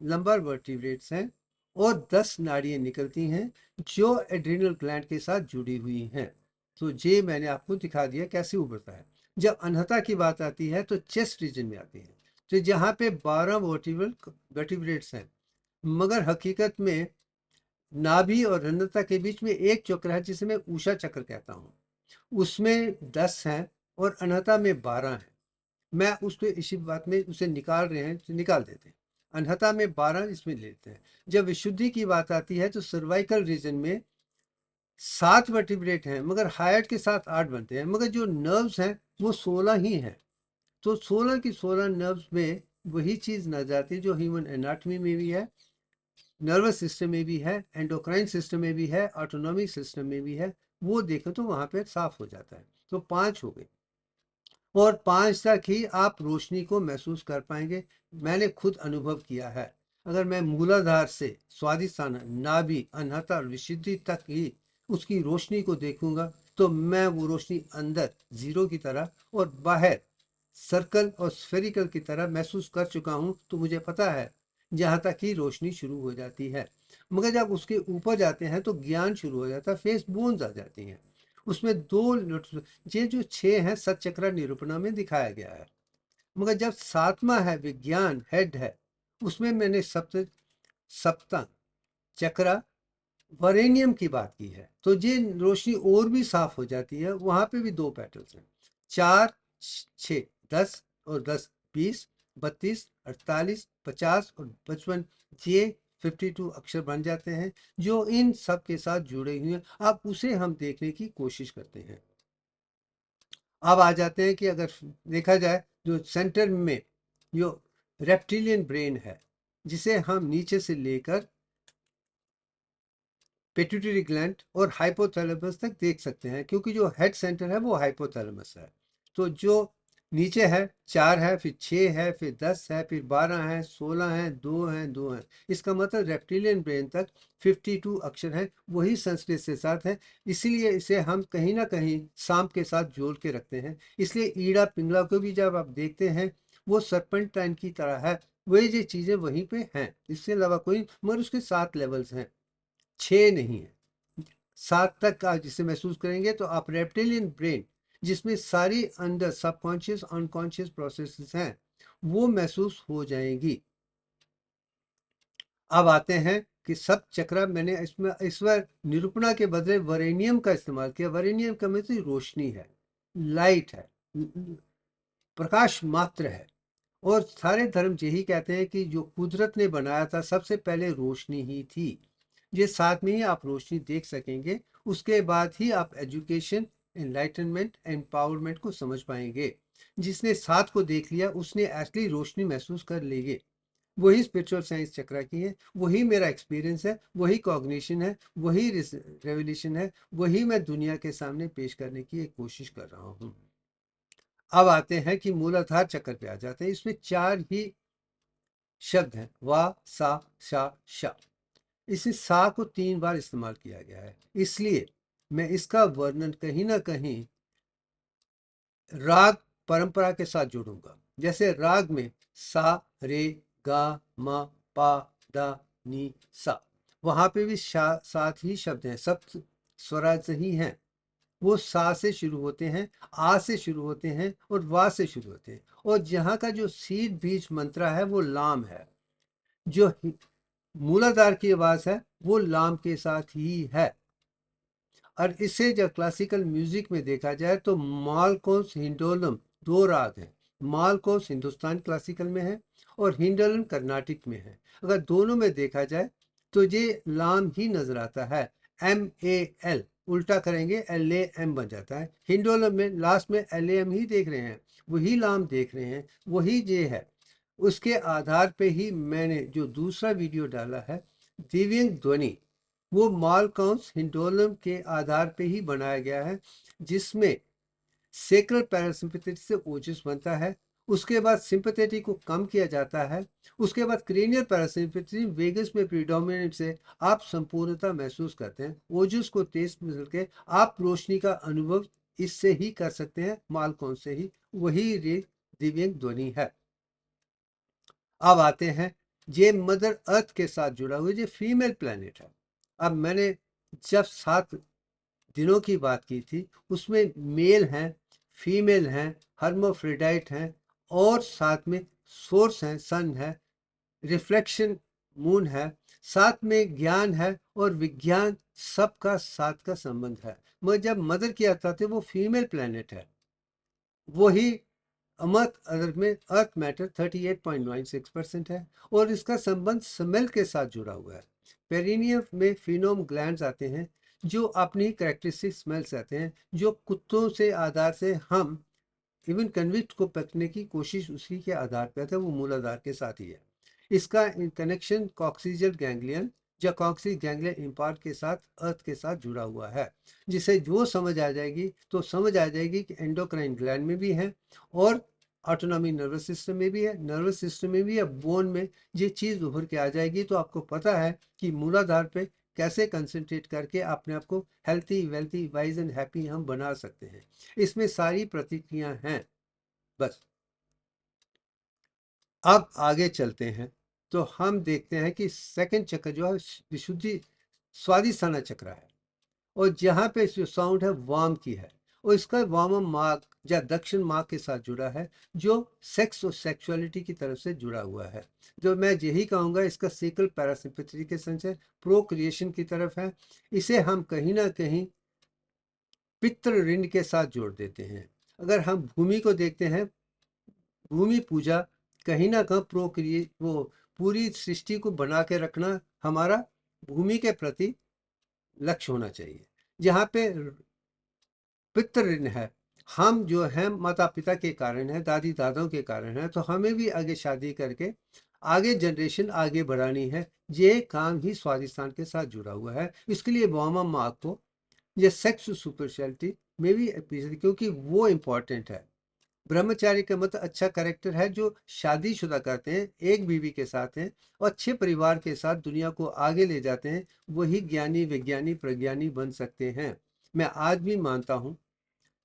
लंबर वर्टिब्रेट्स हैं और 10 नाड़ियां निकलती हैं जो एड्रिनल ग्लैंड के साथ जुड़ी हुई हैं। तो ये मैंने आपको दिखा दिया कैसे उभरता है। जब अनहता की बात आती है तो चेस्ट रीजन में आती है, तो जहाँ पे 12 वर्टिब्रेट्स हैं, मगर हकीकत में नाभि और अनहता के बीच में एक चक्र है जिसे मैं ऊषा चक्र कहता हूँ। उसमें 10 हैं और अनहता में 12 हैं। मैं उसको इसी बात में उसे निकाल रहे हैं तो निकाल देते हैं। अनहता में 12, इसमें लेते हैं। जब विशुद्धि की बात आती है तो सर्वाइकल रीजन में 7 वर्टिब्रेट हैं, मगर हार्ट के साथ 8 बनते हैं, मगर जो नर्व्स हैं वो 16 ही हैं। तो 16 की 16 नर्व्स में वही चीज नजर जाती है जो ह्यूमन एनाटॉमी में भी है, नर्वस सिस्टम में भी है, एंडोक्राइन सिस्टम में भी है, ऑटोनॉमिक सिस्टम में भी है। वो देखो तो वहां पे साफ हो जाता है। तो 5 हो गए और 5 तक ही आप रोशनी को महसूस कर पाएंगे। मैंने खुद अनुभव किया है। अगर मैं मूलाधार से स्वादिष्ठाना, नाभि, अनहता और विशुद्धि तक ही उसकी रोशनी को देखूंगा तो मैं वो रोशनी अंदर जीरो की तरह और बाहर सर्कल और स्फेरिकल की तरह महसूस कर चुका हूं, तो मुझे पता है जहां तक ही रोशनी शुरू हो जाती है। मगर जब उसके ऊपर जाते हैं तो ज्ञान शुरू हो जाता है, फेस बोन्स आ जाती हैं। उसमें ये जो 6 हैं सतचक्रा निरूपणा में दिखाया गया है। मगर जब 7वां है विज्ञान हेड है, उसमें मैंने सप्तम चक्रा वरेनियम की बात की है, तो ये रोशनी और भी साफ हो जाती है। वहां पे भी 2 पैटर्न्स हैं, 4, 6, 10 और 10, 20, 32, 48, 50 और 55, ये 52 अक्षर बन जाते हैं जो इन सब के साथ जुड़े हुए हैं। अब उसे हम देखने की कोशिश करते हैं। अब आ जाते हैं कि अगर देखा जाए जो सेंटर में जो रेप्टिलियन ब्रेन है, जिसे हम नीचे से लेकर पिट्यूटरी ग्लैंड और हाइपोथैलेमस तक देख सकते हैं, क्योंकि जो हेड सेंटर है वो हाइपोथैलेमस है। तो जो नीचे है 4 है, फिर 6 है, फिर 10 है, फिर 12 है, 16 है, 2 है, 2 है। इसका मतलब रेप्टिलियन ब्रेन तक 52 अक्षर हैं, वही संस्कृत से साथ है। इसीलिए इसे हम कहीं ना कहीं सांप के साथ जोड़ के रखते हैं। इसलिए ईड़ा पिंगला को भी जब आप देखते हैं वो सर्पेंटाइन की तरह है, वही जो चीजें वहीं पे हैं, इसके अलावा कोई, मगर उसके 7 लेवल्स हैं, 6 नहीं है। 7 तक आप जिसे महसूस करेंगे तो आप रेप्टिलियन ब्रेन, जिसमें सारी अंदर सबकॉन्शियस अनकॉन्शियस प्रोसेसेस हैं, वो महसूस हो जाएंगी। अब आते हैं कि सब चक्रा, मैंने इसमें इस बार निरूपणा के बदले वरेनियम का इस्तेमाल किया। वरेनियम का मतलब रोशनी है, लाइट है, प्रकाश मात्र है। और सारे धर्म यही कहते हैं कि जो कुदरत ने बनाया था सबसे पहले रोशनी ही थी। ये साथ में ही आप रोशनी देख सकेंगे, उसके बाद ही आप एजुकेशन, एनलाइटनमेंट, एम्पावरमेंट को समझ पाएंगे। जिसने साथ को देख लिया उसने असली रोशनी महसूस कर लेंगे। वही स्पिरिचुअल साइंस चक्रा की है, वही मेरा एक्सपीरियंस है, वही कॉग्निशन है, वही रेवल्यूशन है, वही मैं दुनिया के सामने पेश करने की एक कोशिश कर रहा हूँ। अब आते हैं कि मूलाधार चक्र पे आ जाते हैं। इसमें 4 ही शब्द हैं, वा, सा, शा, शा। इसे सा को 3 बार इस्तेमाल किया गया है, इसलिए मैं इसका वर्णन कहीं ना कहीं राग परंपरा के साथ जोड़ूंगा। जैसे राग में सा, रे, गा, मा, पा, दा, नी, सा, वहां पे भी सात ही शब्द हैं, सब स्वराज ही हैं। वो सा से शुरू होते हैं, आ से शुरू होते हैं और वा से शुरू होते हैं। और जहाँ का जो सीड बीज मंत्रा है वो लाम है। जो मूलाधार की आवाज है वो लाम के साथ ही है। और इसे जब क्लासिकल म्यूजिक में देखा जाए तो मालकोस हिंडोलम 2 राग हैं। मालकोस हिंदुस्तान क्लासिकल में है और हिंडोलम कर्नाटिक में है। अगर दोनों में देखा जाए तो ये लाम ही नजर आता है। MAL उल्टा करेंगे LAM बन जाता है। हिंडोलम में लास्ट में LAM ही देख रहे हैं, वही लाम देख रहे हैं, वही जे है। उसके आधार पे ही मैंने जो दूसरा वीडियो डाला है दिव्यंग ध्वनि, वो मालकाउंस हिंडोलम के आधार पे ही बनाया गया है, जिसमें सेक्रल पैरासिम्पथेटिक से ओजस बनता है। उसके बाद सिंपथेटिक को कम किया जाता है। उसके बाद क्रेनियल पैरासिम्पथेटिक वेगस में प्रीडोमिनेंट से आप संपूर्णता महसूस करते हैं। ओजस को तेज मिल के आप रोशनी का अनुभव इससे ही कर सकते हैं, मालकाउन से ही। वही रे दिव्यंग ध्वनि है। अब आते हैं, ये मदर अर्थ के साथ जुड़ा हुआ ये फीमेल प्लेनेट है। अब मैंने जब 7 दिनों की बात की थी, उसमें मेल हैं, फीमेल हैं, हर्मोफ्रोडाइट हैं और साथ में सोर्स हैं, सन है, रिफ्लेक्शन मून है, साथ में ज्ञान है और विज्ञान, सबका साथ का संबंध है। मगर जब मदर की अर्थ आती है वो फीमेल प्लेनेट है। वही अमर्थ अर्थ में अर्थ मैटर 38.96% है और इसका संबंध स्मेल के साथ जुड़ा हुआ है। पेरिनियम में फिनोम ग्लैंड्स आते हैं जो अपनी कैरेक्टरिस्टिक स्मेल्स आते हैं, जो कुत्तों से आधार से हम इवन कन्विक्ट को पकड़ने की कोशिश उसी के आधार पर था, वो मूलाधार के साथ ही है। इसका कनेक्शन कॉक्सिजल गैंग्लियन या कॉक्सी गैंग्लियन इम्पार्ट के साथ अर्थ के साथ जुड़ा हुआ है, जिसे जो समझ आ जाएगी तो समझ आ जाएगी कि एंडोक्राइन ग्लैंड में भी है और ऑटोनॉमिक नर्वस सिस्टम में भी है, नर्वस सिस्टम में भी है, बोन में ये चीज़ उभर के आ जाएगी। तो आपको पता है कि मूलाधार पे कैसे कंसंट्रेट करके अपने आप को healthy, wealthy, wise and happy हम बना सकते हैं। इसमें सारी प्रतिक्रियाएं हैं। बस अब आगे चलते हैं तो हम देखते हैं कि सेकंड चक्र जो है विशुद्धि स्वादिष्ठाना चक्र है, और जहाँ पे जो साउंड है वाम की है, और इसका वामम मार्ग या दक्षिण मार्ग के साथ जुड़ा है, जो सेक्स और सेक्सुअलिटी की तरफ से जुड़ा हुआ है। जो मैं यही कहूँगा, इसका सीकल पैरासिम्पैथेटिक के संचय प्रोक्रिएशन की तरफ है। इसे हम कहीं ना कहीं पितृ ऋण के साथ जोड़ देते हैं। अगर हम भूमि को देखते हैं, भूमि पूजा कहीं ना कहीं प्रोक्रिए वो पूरी सृष्टि को बना के रखना हमारा भूमि के प्रति लक्ष्य होना चाहिए। जहाँ पे पितृ ऋण है, हम जो हैं माता पिता के कारण है, दादी दादाओं के कारण है, तो हमें भी आगे शादी करके आगे जनरेशन आगे बढ़ानी है। ये काम ही स्वादिष्ठान के साथ जुड़ा हुआ है। इसके लिए वामा माँ को ये सेक्स सुपरशैलिटी में भी क्योंकि वो इम्पोर्टेंट है। ब्रह्मचारी का मतलब अच्छा कैरेक्टर है, जो शादीशुदा करते हैं, एक बीवी के साथ हैं और अच्छे परिवार के साथ दुनिया को आगे ले जाते हैं, वही ज्ञानी, विज्ञानी, प्रज्ञानी बन सकते हैं। मैं आज भी मानता हूँ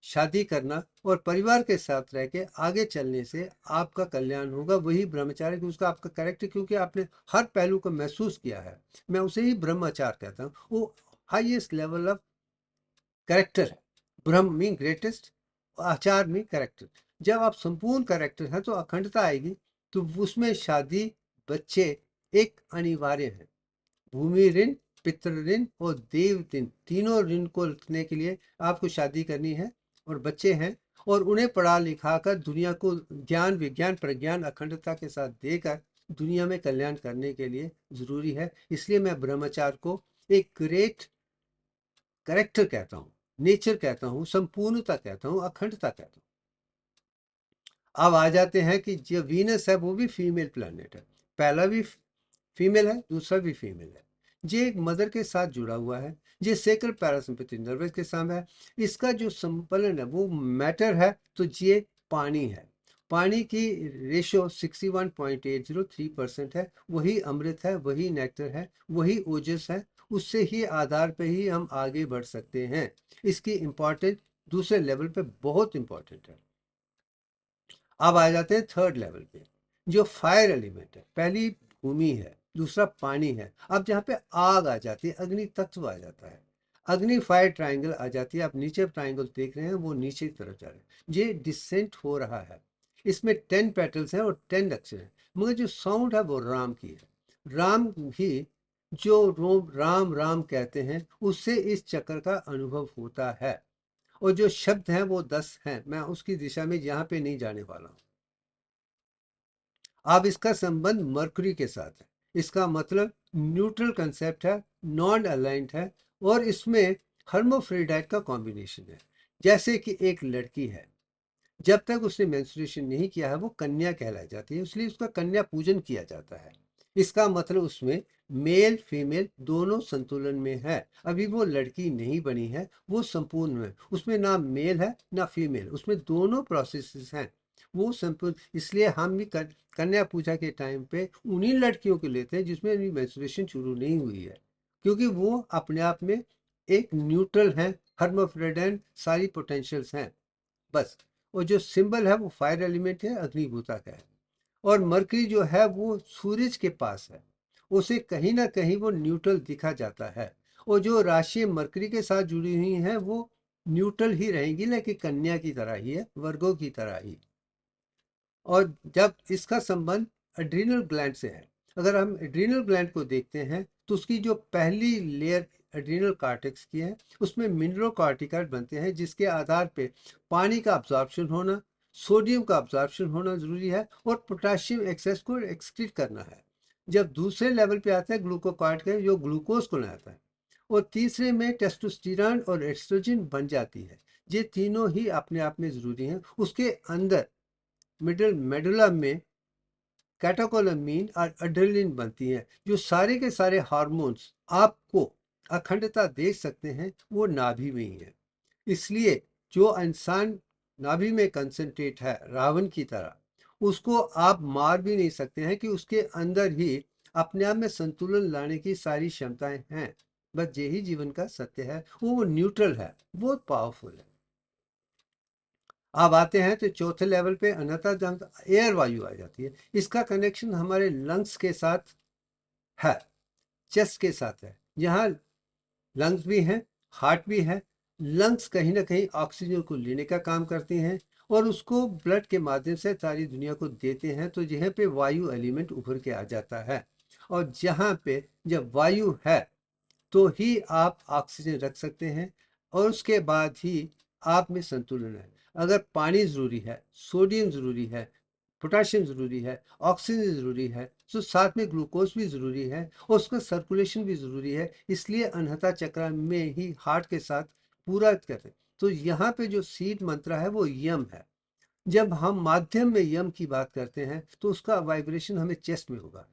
शादी करना और परिवार के साथ रह के आगे चलने से आपका कल्याण होगा। वही ब्रह्मचारी की उसका आपका कैरेक्टर, क्योंकि आपने हर पहलू को महसूस किया है, मैं उसे ही ब्रह्मचार कहता हूँ। वो हाईएस्ट लेवल ऑफ कैरेक्टर है। ब्रह्म मीन ग्रेटेस्ट, आचार में कैरेक्टर। जब आप संपूर्ण कैरेक्टर है तो अखंडता आएगी। तो उसमें शादी, बच्चे एक अनिवार्य है। भूमि ऋण, पितृ ऋण और देव ऋण, तीनों ऋण को रखने के लिए आपको शादी करनी है, और बच्चे हैं, और उन्हें पढ़ा लिखा कर दुनिया को ज्ञान, विज्ञान, प्रज्ञान अखंडता के साथ देकर दुनिया में कल्याण करने के लिए जरूरी है। इसलिए मैं ब्रह्मचार को एक ग्रेट करेक्टर कहता हूँ, नेचर कहता हूँ, संपूर्णता कहता हूँ, अखंडता कहता हूँ। अब आ जाते हैं कि जो वीनस है वो भी फीमेल प्लैनेट है। पहला भी फीमेल है, दूसरा भी फीमेल है। ये एक मदर के साथ जुड़ा हुआ है। ये सेक्रल पैरासिम्पैथिक नर्वस के साथ है। इसका जो संपलन है वो मैटर है, तो ये पानी है। पानी की रेशो 61.803% है। वही अमृत है, वही नेक्टर है, वही ओजस है। उससे ही आधार पे ही हम आगे बढ़ सकते हैं। इसकी इंपॉर्टेंस दूसरे लेवल पे बहुत इंपॉर्टेंट है। अब आ जाते हैं थर्ड लेवल पे, जो फायर एलिमेंट है। पहली भूमि है, दूसरा पानी है। अब जहाँ पे आग आ जाती है, अग्नि तत्व आ जाता है, अग्नि फायर ट्राइंगल आ जाती है। आप नीचे ट्राइंगल देख रहे हैं, वो नीचे की तरफ जा रहे हैं। ये डिसेंट हो रहा है। इसमें 10 पेटल्स हैं और 10 अक्षर हैं, मगर जो साउंड है वो राम की है। राम ही जो राम राम कहते हैं, उससे इस चक्र का अनुभव होता है। और जो शब्द हैं वो 10 हैं। मैं उसकी दिशा में यहाँ पे नहीं जाने वाला हूँ। अब इसका संबंध मरकरी के साथ है। इसका मतलब न्यूट्रल कंसेप्ट है, नॉन अलाइंड है, और इसमें हर्मोफ्रोडाइट का कॉम्बिनेशन है। जैसे कि एक लड़की है, जब तक उसने मेंस्ट्रुएशन नहीं किया है वो कन्या कहलाई जाती है, इसलिए उसका कन्या पूजन किया जाता है। इसका मतलब उसमें मेल फीमेल दोनों संतुलन में है। अभी वो लड़की नहीं बनी है, वो संपूर्ण है। उसमें ना मेल है ना फीमेल, उसमें दोनों प्रोसेसेस हैं। वो संपूर्ण, इसलिए हम भी कन्या पूजा के टाइम पे उन्हीं लड़कियों को लेते हैं जिसमें अभी मेंस्ट्रुएशन शुरू नहीं हुई है, क्योंकि वो अपने आप में एक न्यूट्रल है, हर्माफ्रोडाइट सारी पोटेंशियल्स हैं। बस। और जो सिंबल है वो फायर एलिमेंट है, अग्निभूता का है। और मरकरी जो है वो सूरज के पास है, उसे कहीं ना कहीं वो न्यूट्रल दिखा जाता है। और जो राशि मरकरी के साथ जुड़ी हुई हैं वो न्यूट्रल ही रहेंगी, लेकिन कन्या की तरह ही है, वर्गों की तरह ही। और जब इसका संबंध एड्रिनल ग्लैंड से है, अगर हम एड्रिनल ग्लैंड को देखते हैं तो उसकी जो पहली लेयर एड्रिनल कार्टेक्स की है, उसमें मिनरल कार्टिकल बनते हैं, जिसके आधार पे पानी का अब्जॉर्प्शन होना, सोडियम का अब्जॉर्प्शन होना जरूरी है, और पोटाशियम एक्सेस को एक्सक्रीट करना है। जब दूसरे लेवल पे आता है ग्लूकोकॉर्टिकल, जो ग्लूकोज को लाता है, और तीसरे में टेस्टोस्टेरोन और एस्ट्रोजन बन जाती है। ये तीनों ही अपने आप में जरूरी हैं। उसके अंदर मेडुला में कैटेकोलामीन और एड्रेनलिन बनती हैं। जो सारे के सारे हार्मोन्स आपको अखंडता दे सकते हैं, वो नाभि में ही है। इसलिए जो इंसान नाभि में कंसंट्रेट है रावण की तरह, उसको आप मार भी नहीं सकते हैं कि उसके अंदर ही अपने आप में संतुलन लाने की सारी क्षमताएं हैं। बस यही जीवन का सत्य है, वो न्यूट्रल है, बहुत पावरफुल है। अब आते हैं तो चौथे लेवल पे अनता जंग एयर वायु आ जाती है। इसका कनेक्शन हमारे लंग्स के साथ है, चेस्ट के साथ है। यहाँ लंग्स भी हैं, हार्ट भी है। लंग्स कहीं ना कहीं ऑक्सीजन को लेने का काम करते हैं और उसको ब्लड के माध्यम से सारी दुनिया को देते हैं, तो यहाँ पे वायु एलिमेंट उभर के आ जाता है। और जहाँ पे जब वायु है तो ही आप ऑक्सीजन रख सकते हैं और उसके बाद ही आप में संतुलन है। अगर पानी ज़रूरी है, सोडियम ज़रूरी है, पोटाशियम ज़रूरी है, ऑक्सीजन ज़रूरी है, तो साथ में ग्लूकोज भी ज़रूरी है और उसका सर्कुलेशन भी ज़रूरी है। इसलिए अनहता चक्र में ही हार्ट के साथ पूरा करते हैं। तो यहाँ पे जो सीड मंत्र है वो यम है। जब हम माध्यम में यम की बात करते हैं तो उसका वाइब्रेशन हमें चेस्ट में होगा।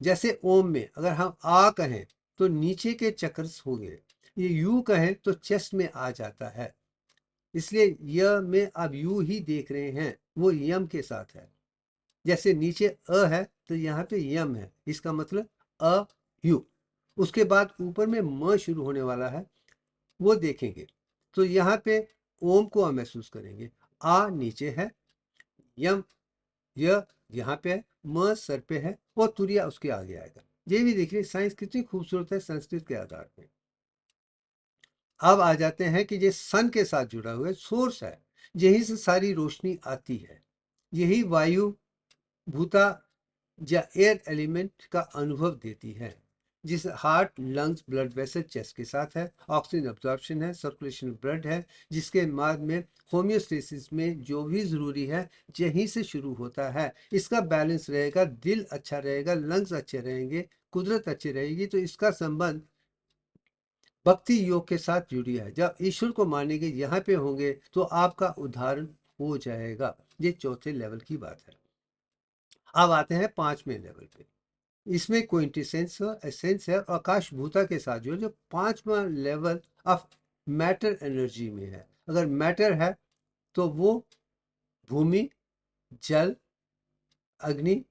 जैसे ओम में अगर हम आ कहें तो नीचे के चक्र्स होंगे, ये यू कहें तो चेस्ट में आ जाता है। इसलिए य में आप यू ही देख रहे हैं, वो यम के साथ है। जैसे नीचे अ है तो यहाँ पे यम है, इसका मतलब अ यू। उसके बाद ऊपर में म शुरू होने वाला है, वो देखेंगे तो यहाँ पे ओम को हम महसूस करेंगे। आ नीचे है, यम य यहाँ पे है, म सर पे है और तुरिया उसके आगे आएगा। ये भी देखिए साइंस कितनी खूबसूरत है संस्कृत के आधार पे। अब आ जाते हैं कि ये सन के साथ जुड़ा हुआ है, सोर्स है, यहीं से सारी रोशनी आती है। यही वायु भूता या एयर एलिमेंट का अनुभव देती है। जिस heart lungs blood vessel chest के साथ है, ऑक्सीजन अब्जॉर्प्शन है, सर्कुलेशन ब्लड है, जिसके बाद में होम्योस्टेसिस में जो भी ज़रूरी है यहीं से शुरू होता है। इसका बैलेंस रहेगा, दिल अच्छा रहेगा, लंग्स अच्छे रहेंगे, कुदरत अच्छी रहेगी, तो इसका संबंध भक्ति योग के साथ जुड़ी है। जब ईश्वर को मानेंगे, यहाँ पे होंगे, तो आपका उद्धारण हो जाएगा। ये चौथे लेवल की बात है। अब आते हैं पांचवें लेवल पे। इसमें क्विंटेसेंस एसेंस है और आकाश भूता के साथ जो पांचवा लेवल ऑफ मैटर एनर्जी में है। अगर मैटर है तो वो भूमि, जल, अग्नि,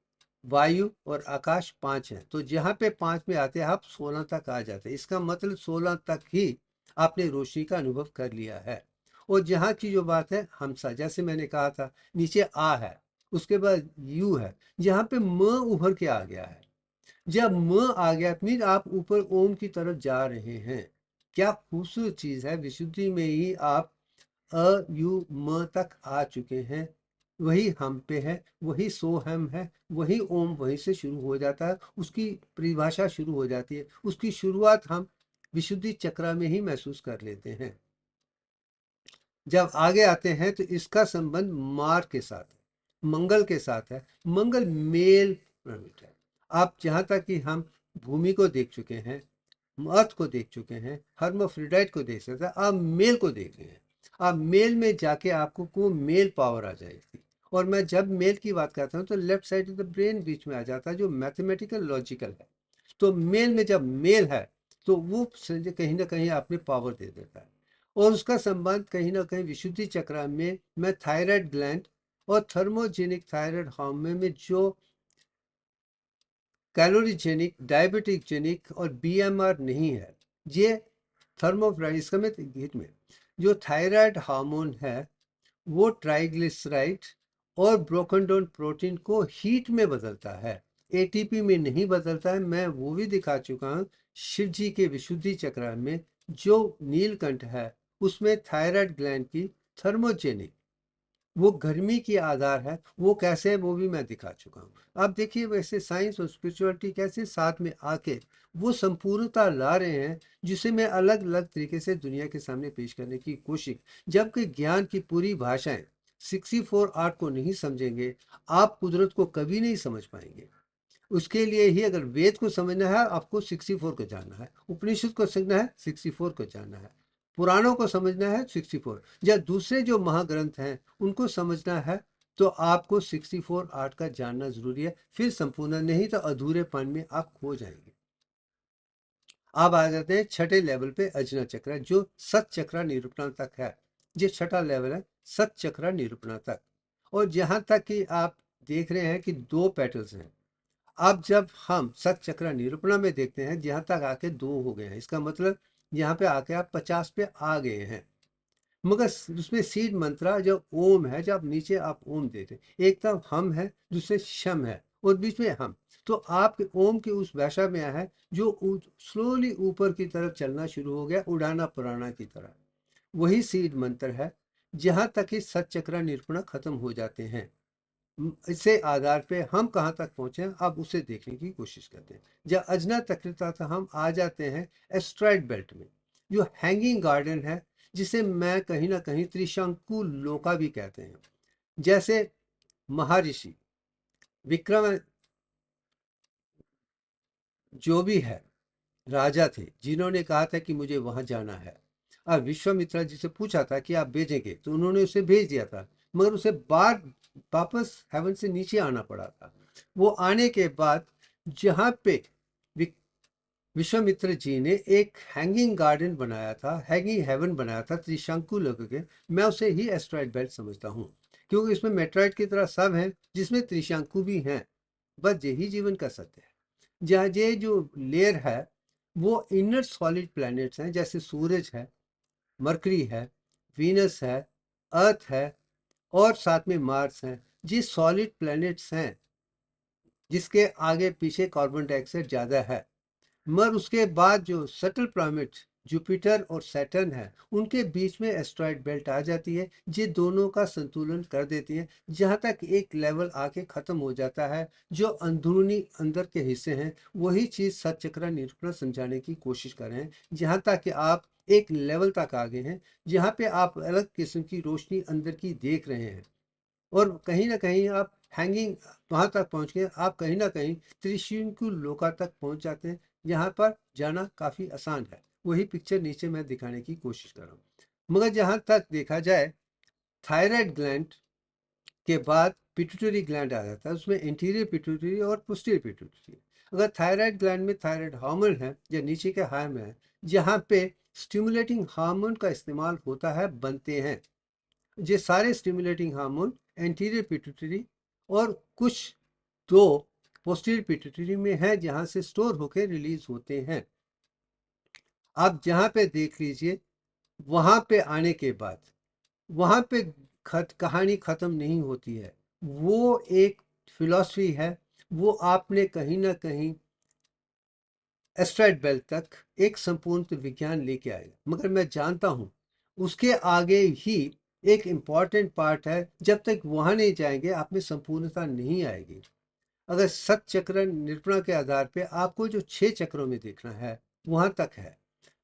वायु और आकाश पांच है। तो जहाँ पे पांच में आते हैं आप 16 तक आ जाते हैं। इसका मतलब 16 तक ही आपने रोशनी का अनुभव कर लिया है। और जहाँ की जो बात है हमसा, जैसे मैंने कहा था नीचे आ है, उसके बाद यू है, जहाँ पे म उभर के आ गया है। जब म आ गया मीन आप ऊपर ओम की तरफ जा रहे हैं। क्या खूबसूरत चीज है, विशुद्धि में ही आप अ यू म तक आ चुके हैं। वही हम पे है, वही सोहम है, वही ओम वहीं से शुरू हो जाता है, उसकी परिभाषा शुरू हो जाती है, उसकी शुरुआत हम विशुद्धि चक्र में ही महसूस कर लेते हैं। जब आगे आते हैं तो इसका संबंध मार के साथ है, मंगल के साथ है। मंगल मेल प्लैनेट है। आप जहाँ तक कि हम भूमि को देख चुके हैं, अर्थ को देख चुके हैं, हर्माफ्रोडाइट को देख सकते हैं, आप मेल को देख रहे हैं। आप मेल में जाके आपको को मेल पावर आ जाएगी। और मैं जब मेल की बात करता हूँ तो left side of the brain बीच में आ जाता है, जो मैथमेटिकल लॉजिकल है। तो मेल में जब मेल है तो वो कहीं ना कहीं आपने पावर दे देता है। और उसका संबंध कहीं ना कहीं विशुद्धि चक्र में मैं थायराइड ग्लैंड और थर्मोजेनिक थायराइड हार्मोन में जो कैलोरीजेनिक, डायबिटिक जेनिक और बीएमआर नहीं है, ये थर्मोफ्राइड इसका में हीट में जो थायराइड हार्मोन है वो ट्राइग्लिसराइड और ब्रोकन डाउन प्रोटीन को हीट में बदलता है, एटीपी में नहीं बदलता है। मैं वो भी दिखा चुका हूँ शिव जी के विशुद्धि चक्र में जो नीलकंठ है उसमें थायराइड ग्लैंड की थर्मोजेनिक वो गर्मी की आधार है, वो कैसे है वो भी मैं दिखा चुका हूँ। अब देखिए वैसे साइंस और स्पिरिचुअलिटी कैसे साथ में आके वो संपूर्णता ला रहे हैं, जिसे मैं अलग अलग तरीके से दुनिया के सामने पेश करने की कोशिश। जबकि ज्ञान की पूरी भाषाएं 64 आर्ट को नहीं समझेंगे, आप कुदरत को कभी नहीं समझ पाएंगे। उसके लिए ही अगर वेद को समझना है आपको 64 को जानना है, उपनिषद को समझना है 64 को जानना है, पुराणों को समझना है 64, या दूसरे जो महाग्रंथ हैं उनको समझना है तो आपको 64 आर्ट का जानना जरूरी है। फिर संपूर्ण, नहीं तो अधूरेपन में आप खो जाएंगे। अब आ जाते हैं छठे लेवल पे अजना चक्र, जो सत चक्र निरूपण तक है। ये छठा लेवल है सत चक्रा निरूपणा तक। और जहां तक कि आप देख रहे हैं कि दो पेटल्स हैं, अब जब हम सत चक्रा निरूपणा में देखते हैं जहां तक आके दो हो गए हैं, इसका मतलब यहाँ पे आके आप 50 पे आ गए हैं। मगर उसमें सीड मंत्रा जो ओम है, जब नीचे आप ओम देते हैं, एक तरफ हम है, दूसरे शम है और बीच में हम, तो आपके ओम की उस भाषा में है जो स्लोली ऊपर की तरफ चलना शुरू हो गया, उड़ाना पुराना की तरह। वही सीड मंत्र है जहां तक कि सत चक्रा निरूपणा खत्म हो जाते हैं। इसे आधार पे हम कहाँ तक पहुंचे अब उसे देखने की कोशिश करते हैं। जब अजना तकृता था हम आ जाते हैं एस्ट्राइड बेल्ट में, जो हैंगिंग गार्डन है, जिसे मैं कहीं ना कहीं त्रिशंकु लोका भी कहते हैं। जैसे महर्षि विक्रम जो भी है राजा थे जिन्होंने कहा था कि मुझे वहां जाना है, और विश्वामित्रा जी से पूछा था कि आप भेजेंगे, तो उन्होंने उसे भेज दिया था, मगर उसे बार वापस हेवन से नीचे आना पड़ा था। वो आने के बाद जहाँ पे विश्वामित्र जी ने एक हैंगिंग गार्डन बनाया था, हैंगिंग हेवन बनाया था त्रिशंकु लोक के, मैं उसे ही एस्ट्रॉइड बेल्ट समझता हूँ, क्योंकि इसमें मेट्रॉइड की तरह सब हैं जिसमें त्रिशंकु भी हैं। बस यही जीवन का सत्य है। जहाँ ये जो लेयर है वो इनर सॉलिड प्लैनेट्स हैं, जैसे सूरज है, मरकरी है, वीनस है, अर्थ है और साथ में मार्स है। ये सॉलिड प्लैनेट्स हैं जिसके आगे पीछे कार्बन डाइऑक्साइड ज़्यादा है। मगर उसके बाद जो सटल प्लैनेट जुपिटर और सैटर्न है, उनके बीच में एस्ट्रॉइड बेल्ट आ जाती है, ये दोनों का संतुलन कर देती है, जहाँ तक एक लेवल आके ख़त्म हो जाता है। जो अंदरूनी अंदर के हिस्से हैं वही चीज़ सत चक्रा निरूपण समझाने की कोशिश कर रहे हैं, जहाँ तक कि आप एक लेवल तक आगे हैं जहाँ पे आप अलग किस्म की रोशनी अंदर की देख रहे हैं, और कहीं ना कहीं आप हैंगिंग वहां तक पहुंच गए, आप कहीं ना कहीं त्रिशंकु लोका तक पहुंच जाते हैं। यहाँ पर जाना काफी आसान है। वही पिक्चर नीचे मैं दिखाने की कोशिश कर रहा हूँ। मगर जहां तक देखा जाए, थायराइड ग्लैंड के बाद पिट्यूटरी ग्लैंड आ जाता है, उसमें इंटीरियर पिट्यूटरी और पोस्टीरियर पिट्यूटरी। अगर थायराइड ग्लैंड में थायराइड हार्मोन है या नीचे के हार में है, जहाँ पे स्टिमुलेटिंग हार्मोन का इस्तेमाल होता है, बनते हैं ये सारे स्टिमुलेटिंग हार्मोन एंटीरियर पिट्यूटरी और कुछ दो पोस्टीरियर पिट्यूटरी में है, जहां से स्टोर होकर रिलीज होते हैं। आप जहां पे देख लीजिए, वहां पे आने के बाद वहां पे कहानी खत्म नहीं होती है। वो एक फिलॉसफी है, वो आपने कहीं ना कहीं एस्ट्राइड बेल्ट तक एक संपूर्ण विज्ञान लेके आएगा। मगर मैं जानता हूं उसके आगे ही एक इम्पॉर्टेंट पार्ट है, जब तक वहां नहीं जाएंगे आप में संपूर्णता नहीं आएगी। अगर सत चक्र निरूपणा के आधार पे आपको जो 6 चक्रों में देखना है वहां तक है,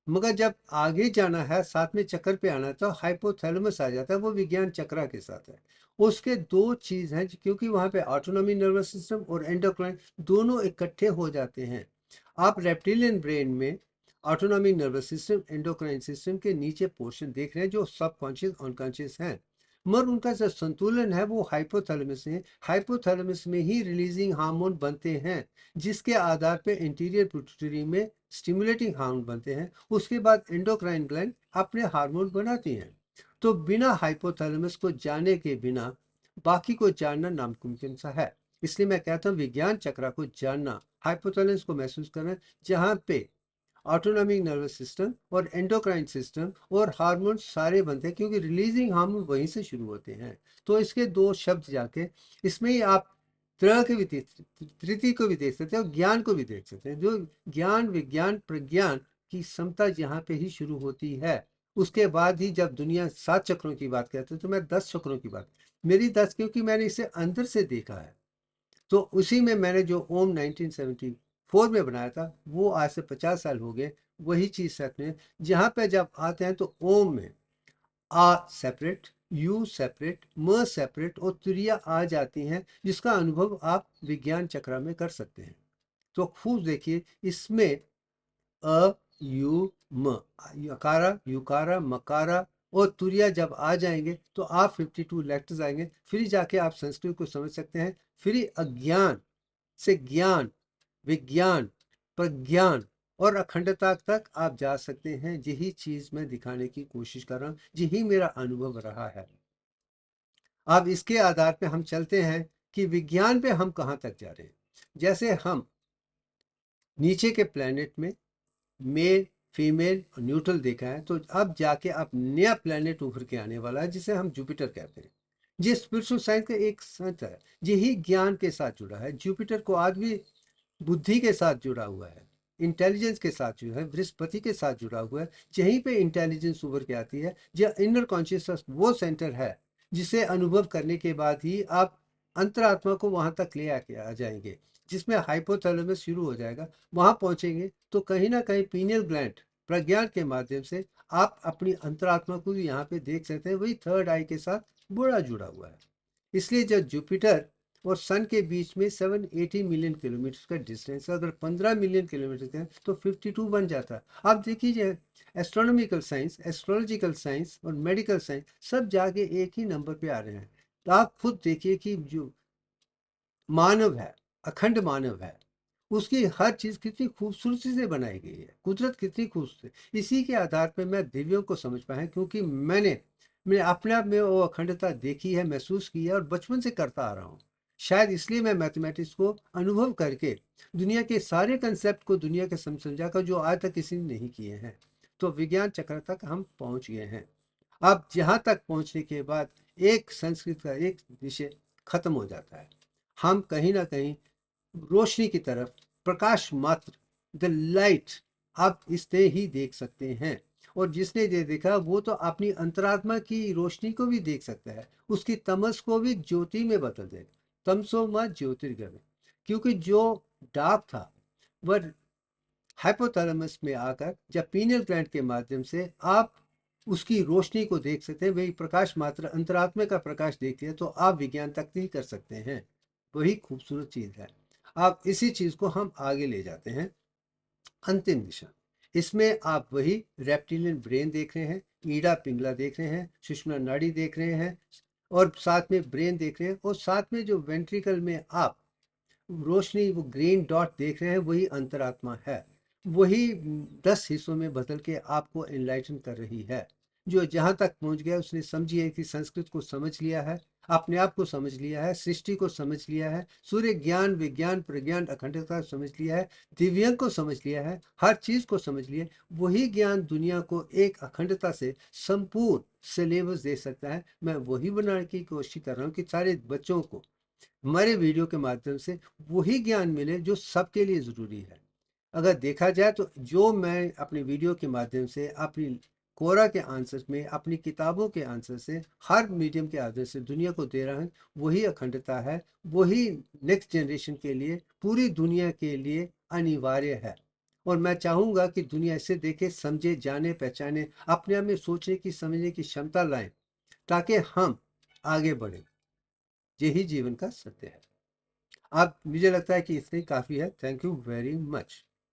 मगर जब आगे जाना है, साथ में चक्र पे आना है, तो हाइपोथैलेमस आ जाता है, वो विज्ञान चक्रा के साथ है। उसके दो चीज हैं, क्योंकि वहां पे ऑटोनॉमी नर्वस सिस्टम और एंडोक्राइन दोनों इकट्ठे हो जाते हैं। आप रेप्टिलियन ब्रेन में autonomy nervous system, endocrine system के नीचे पोर्शन देख रहे हैं जो सबकॉन्शियस अनकॉन्शियस हैं, मगर उनका जो संतुलन है वो हाइपोथैलेमस में, हाइपोथैलेमस में ही रिलीजिंग हार्मोन बनते हैं, जिसके आधार पे इंटीरियर पिट्यूटरी में स्टिमुलेटिंग हार्मोन बनते हैं। उसके बाद एंडोक्राइन ग्लैंड अपने हार्मोन बनाती हैं। तो बिना हाइपोथैलेमस को जाने के बिना बाकी को जानना नामुमकिन सा है। इसलिए मैं कहता हूँ विज्ञान चक्र को जानना, हाइपोथैलेमस को महसूस करना, जहाँ पे ऑटोनॉमिक नर्वस सिस्टम और एंडोक्राइन सिस्टम और हार्मोन सारे बनते हैं, क्योंकि रिलीजिंग हार्मोन वहीं से शुरू होते हैं। तो इसके दो शब्द जाके इसमें ही आप त्रय के भी तृतीय को भी देख सकते हैं और ज्ञान को भी देख सकते हैं। जो ज्ञान, विज्ञान, प्रज्ञान की समता यहाँ पे ही शुरू होती है। उसके बाद ही जब दुनिया 7 चक्रों की बात करते हैं तो मैं 10 चक्रों की बात, मेरी 10 क्योंकि मैंने इसे अंदर से देखा है। तो उसी में मैंने जो ओम 1974 में बनाया था, वो आज से 50 साल हो गए, वही चीज सकते हैं। जहाँ पे जब आते हैं तो ओम में आ सेपरेट, यू सेपरेट, म सेपरेट और तुरिया आ जाती हैं, जिसका अनुभव आप विज्ञान चक्र में कर सकते हैं। तो खूब देखिए, इसमें अ, यू, म, यकारा, युकारा, मकारा और तुरिया जब आ जाएंगे तो आप 52 लेटर्स आएंगे। फिर जाके आप संस्कृत को समझ सकते हैं। फिर अज्ञान से ज्ञान, विज्ञान, प्रज्ञान और अखंडता तक आप जा सकते हैं। यही चीज मैं दिखाने की कोशिश कर रहा हूँ, यही मेरा अनुभव रहा है। अब इसके आधार पे हम चलते हैं कि विज्ञान पे हम कहाँ तक जा रहे हैं। जैसे हम नीचे के प्लेनेट में मेल, फीमेल और न्यूट्रल देखा है, तो अब जाके अब नया प्लेनेट उभर के आने वाला है जिसे हम जुपिटर कहते हैं। ये स्पिरिचुअल साइंस का एक संत है, यही ज्ञान के साथ जुड़ा है। जुपिटर को आज भी बुद्धि के साथ जुड़ा हुआ है, इंटेलिजेंस के साथ जुड़ा है, बृहस्पति के साथ जुड़ा हुआ है। यहीं पे इंटेलिजेंस उभर के आती है। जो इनर कॉन्शियसनेस वो सेंटर है जिसे अनुभव करने के बाद ही आप अंतरात्मा को वहां तक ले आके आ जाएंगे, जिसमें हाइपोथैलेमस शुरू हो जाएगा। वहां पहुंचेंगे तो कहीं ना कहीं पीनियल ग्लैंड प्रज्ञान के माध्यम से आप अपनी अंतरात्मा को भी यहाँ पे देख सकते हैं। वही थर्ड आई के साथ बड़ा जुड़ा हुआ है। इसलिए जब जुपिटर और सन के बीच में 780 मिलियन किलोमीटर का डिस्टेंस है, अगर 15 मिलियन किलोमीटर का है तो 52 बन जाता है। आप देखिए, एस्ट्रोनॉमिकल साइंस, एस्ट्रोलॉजिकल साइंस और मेडिकल साइंस सब जाके एक ही नंबर पे आ रहे हैं। तो आप खुद देखिए कि जो मानव है, अखंड मानव है, उसकी हर चीज कितनी खूबसूरती से बनाई गई है, कुदरत कितनी खूबसूरत। इसी के आधार पर मैं दिव्यों को समझ पाया, क्योंकि मैं अपने आप में वो अखंडता देखी है, महसूस की है और बचपन से करता आ रहा हूँ। शायद इसलिए मैं मैथमेटिक्स को अनुभव करके दुनिया के सारे कंसेप्ट को दुनिया के समझा कर जो आज तक किसी ने नहीं किए हैं। तो विज्ञान चक्र तक हम पहुंच गए हैं। अब जहाँ तक पहुंचने के बाद एक संस्कृत का एक विषय खत्म हो जाता है। हम कहीं ना कहीं रोशनी की तरफ, प्रकाश मात्र, द लाइट, आप इससे ही देख सकते हैं। और जिसने ये देखा वो तो अपनी अंतरात्मा की रोशनी को भी देख सकता है, उसकी तमस को भी ज्योति में बदल देगा। तमसो मा ज्योतिर्गमय, क्योंकि जो डार्क था वह हाइपोथैलेमस में आकर जब पीनियल ग्लैंड के माध्यम से आप उसकी रोशनी को देख सकते हैं, वही प्रकाश मात्र अंतरात्मा का प्रकाश देखते हैं, तो आप विज्ञान तक नहीं कर सकते हैं। वही खूबसूरत चीज है। आप इसी चीज को हम आगे ले जाते हैं। अंतिम दिशा, इसमें आप वही रेप्टिलियन ब्रेन देख रहे हैं, ईडा पिंगला देख रहे हैं, सुषुम्ना नाड़ी देख रहे हैं और साथ में ब्रेन देख रहे हैं, और साथ में जो वेंट्रिकल में आप रोशनी, वो ग्रीन डॉट देख रहे हैं, वही अंतरात्मा है। वही 10 हिस्सों में बदल के आपको एनलाइटन कर रही है। जो जहां तक पहुंच गया उसने समझिए कि संस्कृत को समझ लिया है, अपने आप को समझ लिया है, सृष्टि को समझ लिया है, सूर्य ज्ञान, विज्ञान, प्रज्ञान, अखंडता समझ लिया है, दिव्यांग को समझ लिया है, हर चीज को समझ लिया है। वही ज्ञान दुनिया को एक अखंडता से संपूर्ण सिलेबस दे सकता है। मैं वही बनाने की कोशिश कर रहा हूँ कि सारे बच्चों को हमारे वीडियो के माध्यम से वही ज्ञान मिले जो सबके लिए ज़रूरी है। अगर देखा जाए तो जो मैं अपने वीडियो के माध्यम से, अपनी कोरा के आंसर में, अपनी किताबों के आंसर से, हर मीडियम के आंसर से दुनिया को दे रहा हूँ, वही अखंडता है, वही नेक्स्ट जनरेशन के लिए, पूरी दुनिया के लिए अनिवार्य है। और मैं चाहूँगा कि दुनिया इसे देखे, समझे, जाने, पहचाने, अपने आप में सोचने की, समझने की क्षमता लाएं, ताकि हम आगे बढ़ें। यही जीवन का सत्य है। अब मुझे लगता है कि इतने काफ़ी है। Thank you very much.